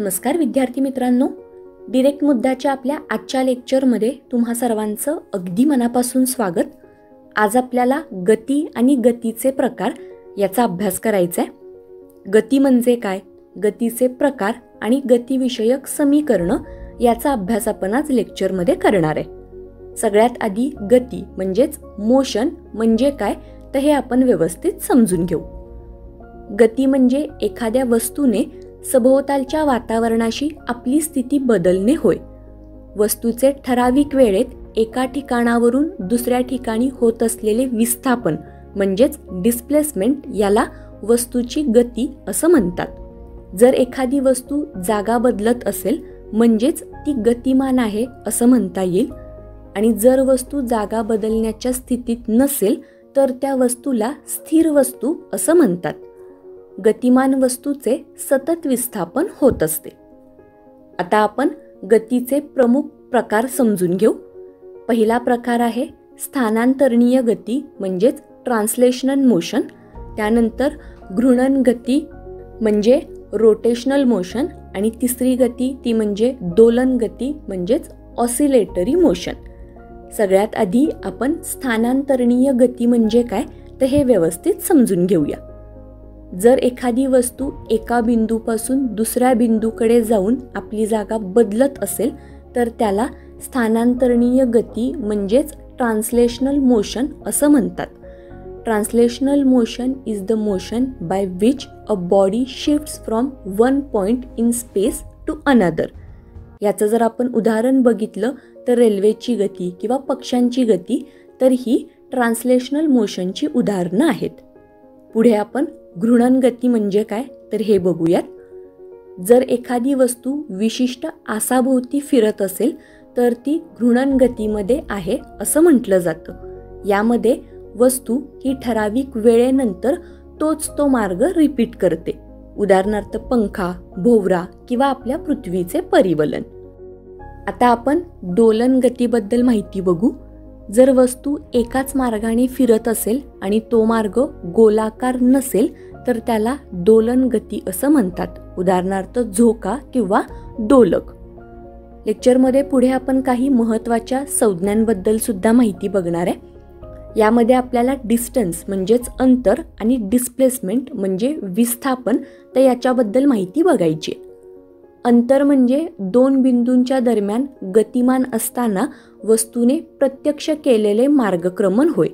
नमस्कार विद्यार्थी मित्रांनो, डिरेक्ट मुद्द्याच्या आपल्या आजच्या लेक्चरमध्ये तुम्हा सर्वांचं अगदी मनापासून स्वागत. आज आपल्याला गती आणि गतीचे प्रकार याचा अभ्यास करायचा आहे. गती म्हणजे काय, गतीचे प्रकार आणि गतिविषयक समीकरणं याचा अभ्यास आपण आज लेक्चरमध्ये करणार आहे. सगळ्यात आधी गती म्हणजेच मोशन म्हणजे काय तर हे आपण व्यवस्थित समजून घेऊ. गती म्हणजे एखाद्या वस्तूने सभोवतालच्या वातावरणाशी आपली स्थिती बदलणे होय. वस्तूचे ठराविक वेळेत एका ठिकाणावरून दुसऱ्या ठिकाणी होत असलेले विस्थापन म्हणजेच डिस्प्लेसमेंट याला वस्तूची गती असं म्हणतात. जर एखादी वस्तू जागा बदलत असेल म्हणजेच ती गतिमान आहे असं म्हणता येईल. आणि जर वस्तू जागा बदलण्याच्या स्थितीत नसेल तर त्या वस्तूला स्थिर वस्तू असं म्हणतात. गतिमान वस्तूचे सतत विस्थापन होत असते. आता आपण गतीचे प्रमुख प्रकार समजून घेऊ. पहिला प्रकार आहे स्थानांतरणीय गती म्हणजेच ट्रान्सलेशनल मोशन. त्यानंतर घूर्णन गती म्हणजे रोटेशनल मोशन आणि तिसरी गती ती म्हणजे दोलन गती म्हणजेच ऑसिलेटरी मोशन. सगळ्यात आधी आपण स्थानांतरणीय गती म्हणजे काय तर हे व्यवस्थित समजून घेऊया. जर एखादी वस्तू एका बिंदूपासून दुसऱ्या बिंदूकडे जाऊन आपली जागा बदलत असेल तर त्याला स्थानांतरणीय गती म्हणजेच ट्रान्सलेशनल मोशन असं म्हणतात. Translational motion is the motion by which a body shifts from one point in space to another. याचं जर आपण उदाहरण बघितलं तर रेल्वेची गती किंवा पक्ष्यांची गती तर ही ट्रान्सलेशनल मोशनची उदाहरणं आहेत. पुढे आपण घूर्णन गती म्हणजे काय तर हे बघूयात. जर एखादी वस्तू विशिष्ट आसाभोवती फिरत असेल तर ती घूर्णन गतीमध्ये आहे असं म्हटलं जातं. यामध्ये वस्तू ही ठराविक वेळेनंतर तोच तो मार्ग रिपीट करते. उदाहरणार्थ पंखा, भोवरा किंवा आपल्या पृथ्वीचे परिवलन. आता आपण दोलन गतीबद्दल माहिती बघू. जर वस्तू एकाच मार्गाने फिरत असेल आणि तो मार्ग गोलाकार नसेल तर त्याला दोलन गती असं म्हणतात. उदाहरणार्थ झोका किंवा दोलक. लेक्चरमध्ये पुढे आपण काही महत्त्वाच्या संज्ञांबद्दल सुद्धा माहिती बघणार आहे. यामध्ये आपल्याला डिस्टन्स म्हणजेच अंतर आणि डिस्प्लेसमेंट म्हणजे विस्थापन तर याच्याबद्दल माहिती बघायची. अंतर म्हणजे दोन बिंदूंच्या दरम्यान गतिमान असताना वस्तूने प्रत्यक्ष केलेले मार्गक्रमण होय.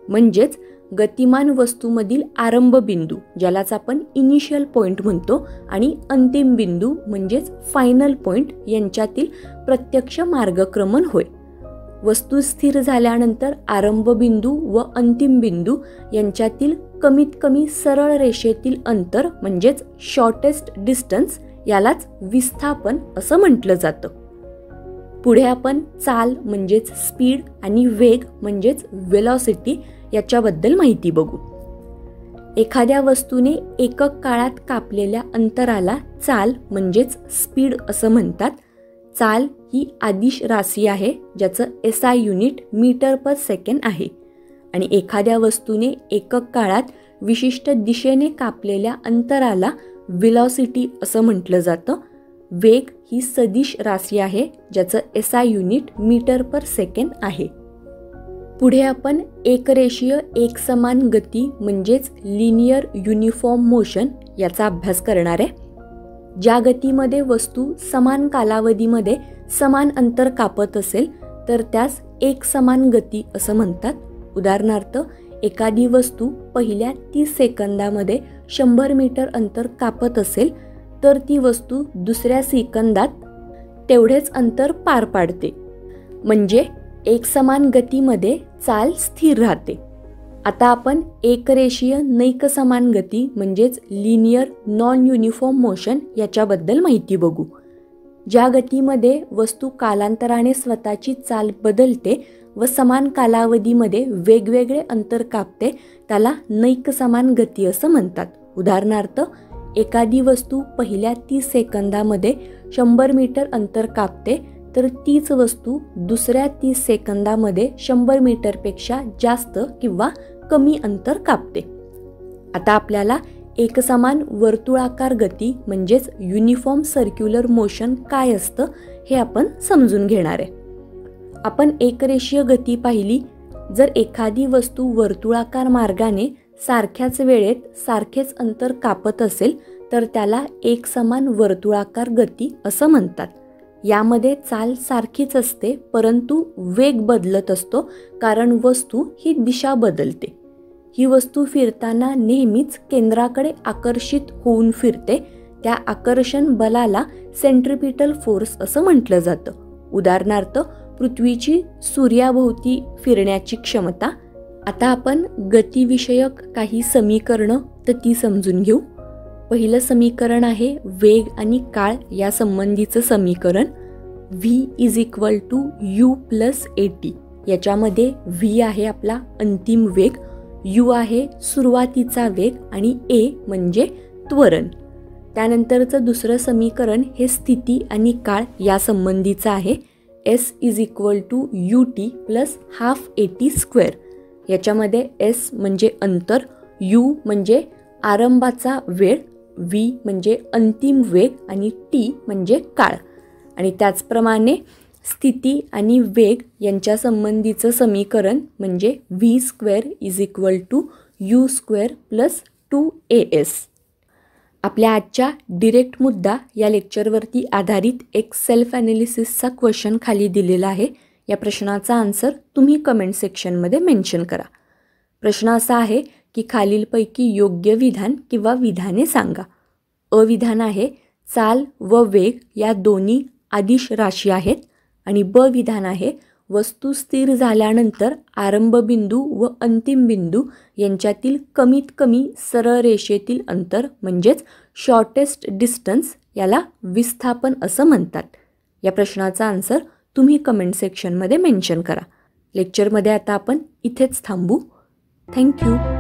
म्हणजेच गतिमान वस्तूमधील आरंभ बिंदू ज्यालाच आपण इनिशियल पॉइंट म्हणतो आणि अंतिम बिंदू म्हणजेच फायनल पॉइंट यांच्यातील प्रत्यक्ष मार्गक्रमण होय. वस्तू स्थिर झाल्यानंतर आरंभ बिंदू व अंतिम बिंदू यांच्यातील कमीत कमी सरळ रेषेतील अंतर म्हणजेच शॉर्टेस्ट डिस्टन्स यालाच विस्थापन असं म्हटलं जातं. पुढे आपण चाल म्हणजेच स्पीड आणि वेग म्हणजेच वेलॉसिटी याच्याबद्दल माहिती बघू. एखाद्या वस्तूने एकक काळात कापलेल्या अंतराला चाल म्हणजेच स्पीड असं म्हणतात. चाल ही आदिश राशी आहे ज्याचं SI युनिट मीटर पर सेकंड आहे. आणि एखाद्या वस्तूने एकक काळात विशिष्ट दिशेने कापलेल्या अंतराला वेलॉसिटी असं म्हटलं जातं. वेग ही सदिश राशी आहे ज्याचं SI युनिट मीटर पर सेकंड आहे. पुढे आपण एकरेषीय एकसमान गती म्हणजेच लिनियर युनिफॉर्म मोशन याचा अभ्यास करणार आहे. ज्या गतीमध्ये वस्तू समान कालावधीमध्ये समान अंतर कापत असेल तर त्यास एकसमान गती असं म्हणतात. उदाहरणार्थ एखादी वस्तू पहिल्या 30 सेकंदामध्ये 100 मीटर अंतर कापत असेल तर ती वस्तू दुसऱ्या सेकंदात तेवढेच अंतर पार पाडते. म्हणजे एकसमान गतीमध्ये चाल स्थिर राहते. आता आपण एकरेषीय नैकसमान गती म्हणजेच लिनियर नॉन युनिफॉर्म मोशन याच्याबद्दल माहिती बघू. ज्या गतीमध्ये वस्तू कालांतराने स्वतःची चाल बदलते व समान कालावधीमध्ये वेगवेगळे अंतर कापते त्याला नैकसमान गती असं म्हणतात. उदाहरणार्थ एखादी वस्तू पहिल्या 30 सेकंदामध्ये 100 मीटर अंतर कापते तर तीच वस्तू दुसऱ्या 30 सेकंदामध्ये 100 मीटरपेक्षा जास्त किंवा कमी अंतर कापते. आता आपल्याला एकसमान वर्तुळाकार गती म्हणजेच युनिफॉर्म सर्क्युलर मोशन काय असतं हे आपण समजून घेणार आहे. आपण एकरेषीय गती पाहिली. जर एखादी वस्तू वर्तुळाकार मार्गाने सारख्याच वेळेत सारखेच अंतर कापत असेल तर त्याला एकसमान वर्तुळाकार गती असं म्हणतात. यामध्ये चाल सारखीच असते परंतु वेग बदलत असतो कारण वस्तू ही दिशा बदलते. ही वस्तू फिरताना नेहमीच केंद्राकडे आकर्षित होऊन फिरते. त्या आकर्षण बलाला सेंट्रिपिटल फोर्स असं म्हटलं जातं. उदाहरणार्थ पृथ्वीची सूर्याभोवती फिरण्याची क्षमता. आता आपण गतिविषयक काही समीकरणं तर ती समजून घेऊ. पहिलं समीकरण आहे वेग आणि काळ या संबंधीचं समीकरण. v = u + at. याच्यामध्ये v आहे आपला अंतिम वेग, u आहे सुरुवातीचा वेग आणि a म्हणजे त्वरण. त्यानंतरचं दुसरं समीकरण हे स्थिती आणि काळ या संबंधीचं आहे. s = ut + ½ at². याच्यामध्ये s म्हणजे अंतर, u म्हणजे आरंभाचा वेळ, v म्हणजे अंतिम वेग आणि t म्हणजे काळ. आणि त्याचप्रमाणे स्थिती आणि वेग यांच्या संबंधीचं समीकरण म्हणजे v² = u² + 2as. आपल्या आजच्या डिरेक्ट मुद्दा या लेक्चरवरती आधारित एक सेल्फ ॲनालिसिसचा क्वेश्चन खाली दिलेला आहे. या प्रश्नाचा आन्सर तुम्ही कमेंट सेक्शनमध्ये मेन्शन करा. प्रश्न असा आहे की खालीलपैकी योग्य विधान किंवा विधाने सांगा. अविधान आहे चाल व वेग या दोन्ही अदिश राशी आहेत. आणि ब विधान आहे वस्तू स्थिर झाल्यानंतर आरंभबिंदू व अंतिम बिंदू यांच्यातील कमीत कमी सरळ रेषेतील अंतर म्हणजेच शॉर्टेस्ट डिस्टन्स याला विस्थापन असं म्हणतात. या प्रश्नाचा आन्सर तुम्ही कमेंट सेक्शनमध्ये मेन्शन करा. लेक्चरमध्ये आता आपण इथेच थांबू. थँक्यू.